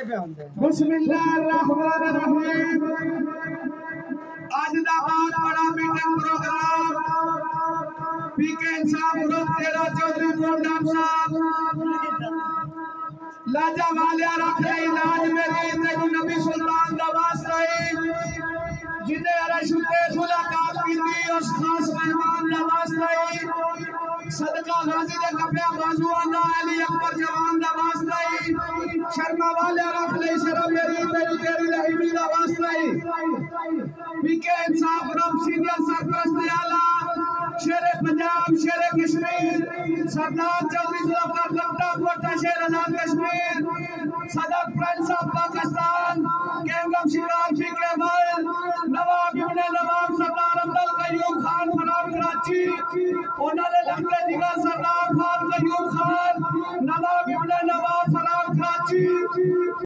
بسم اللہ الرحمن الرحیم آج دا بات بڑا میٹنگ پروگرام پی کے صاحب گروپ تیرا چودری پروگرام صاحب لاجا والیا رکھ لئی لاج میری تیگو نبی سلطان دواس رہی جنہیں عرشتے ملاقات کی دی اس خاص مہمان نواز رہی صدقہ غازی دے کپیا بازو آنا علی اکبر جوان نواز رہی شرما والے رکھ لئی شرم میری تیری رحیمی نواز رہی پی کے انصاف گروپ سینئر سرپرست اعلیٰ شیر پنجاب شیر کشمیر سردار چودھری ذوالفقار گھٹا کوٹا شیر آزاد کشمیر صدر پرنس آف پاکستان کنگڈم شکار پی کے مال نواب ابن نواب سردار عبدال قیوم خان فرام کراچی انہوں نے لگتے جگہ سردار خان قیوم خان نواب ابن نواب فرام کراچی